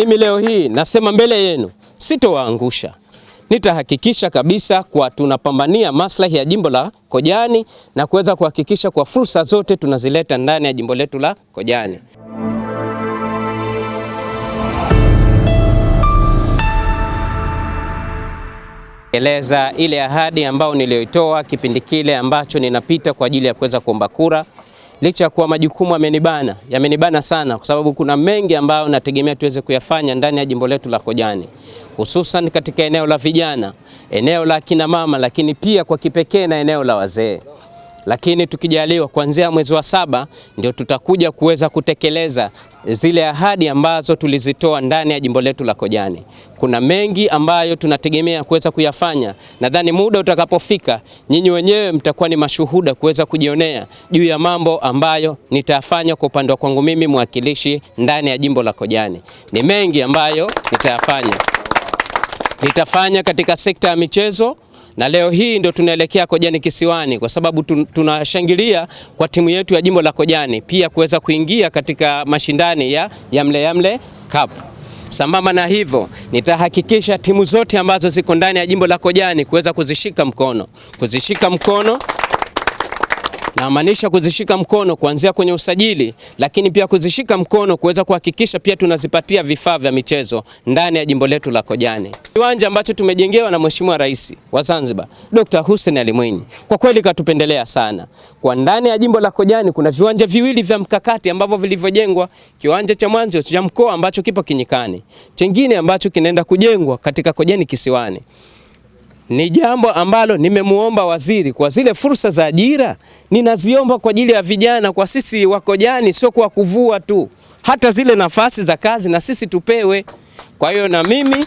Mimi leo hii nasema mbele yenu, sitowaangusha. Nitahakikisha kabisa kwa tunapambania maslahi ya jimbo la Kojani na kuweza kuhakikisha kwa fursa zote tunazileta ndani ya jimbo letu la Kojani. Eleza ile ahadi ambayo niliyoitoa kipindi kile ambacho ninapita kwa ajili ya kuweza kuomba kura. Licha kuwa majukumu yamenibana sana, kwa sababu kuna mengi ambayo nategemea tuweze kuyafanya ndani ya jimbo letu la Kojani, hususan katika eneo la vijana, eneo la kina mama, lakini pia kwa kipekee na eneo la wazee. Lakini tukijaliwa kuanzia mwezi wa 7 ndio tutakuja kuweza kutekeleza zile ahadi ambazo tulizitoa ndani ya jimbo letu la Kojani. Kuna mengi ambayo tunategemea kuweza kuyafanya. Nadhani muda utakapofika, nyinyi wenyewe mtakuwa ni mashuhuda kuweza kujionea juu ya mambo ambayo nitayafanya kwa upande wa kwangu mimi mwakilishi ndani ya jimbo la Kojani. Ni mengi ambayo nitafanya katika sekta ya michezo. Na leo hii ndio tunaelekea Kojani Kisiwani kwa sababu tunashangilia kwa timu yetu ya jimbo la Kojani pia kuweza kuingia katika mashindani ya Yamle Cup. Sambamba na hivyo, nitahakikisha timu zote ambazo ziko ndani ya jimbo la Kojani kuweza kuzishika mkono. Namaanisha kuzishika mkono kuanzia kwenye usajili, lakini pia kuzishika mkono kuweza kuhakikisha pia tunazipatia vifaa vya michezo ndani ya jimbo letu la Kojani. Kiwanja ambacho tumejengewa na Mheshimiwa Rais wa Zanzibar, Dr. Hussein Ali Mwinyi, kwa kweli katupendelea sana. Kwa ndani ya jimbo la Kojani kuna viwanja viwili vya mkakati ambavyo vilivyojengwa. Kiwanja cha mwanzo cha mkoa ambacho kipo Kinyikani, kingine ambacho kinaenda kujengwa katika Kojani Kisiwani. Ni jambo ambalo nimemuomba waziri kwa zile fursa za ajira ninaziomba kwa ajili ya vijana, kwa sisi wa Kojani, sio kwa kuvua tu, hata zile nafasi za kazi na sisi tupewe. Kwa hiyo na mimi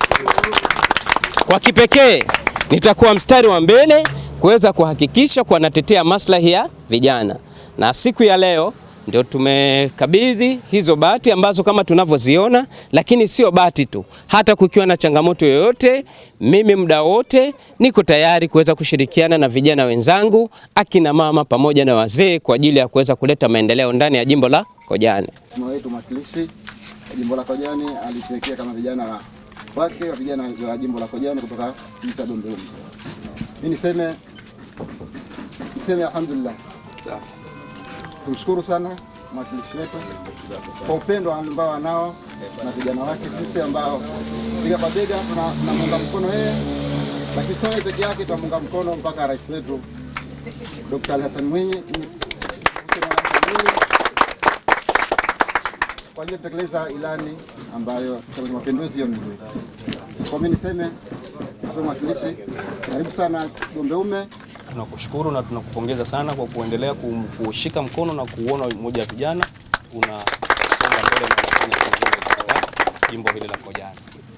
kwa kipekee nitakuwa mstari wa mbele kuweza kuhakikisha kwa natetea maslahi ya vijana. Na siku ya leo ndio tumekabidhi hizo bati ambazo kama tunavyoziona, lakini sio bati tu, hata kukiwa na changamoto yoyote, mimi muda wote niko tayari kuweza kushirikiana na vijana wenzangu, akina mama pamoja na wazee kwa ajili ya kuweza kuleta maendeleo ndani ya jimbo la Kojani. Mheshimiwa wetu mwakilishi jimbo la Kojani alituwekea kama vijana wake wa vijana wa jimbo la Kojani kutoka mtaa Dombe. Mimi niseme alhamdulillah. Sawa. Tumshukuru sana mwakilishi wetu kwa upendo ambao anao na vijana wake. Sisi ambao bega kwa bega tunamunga mkono yeye, lakini sio yeye peke yake, tunamunga mkono mpaka rais wetu Dr. Hassan Mwinyi kwa ajili ya kutekeleza ilani ambayo Chama cha Mapinduzi yameweka. Kwa mimi niseme mwakilishi, karibu sana Dombe. Tunakushukuru na tunakupongeza sana kwa kuendelea kushika mkono na kuona umoja wa vijana unasonga mbele na unafanya katika jimbo hili la Kojani.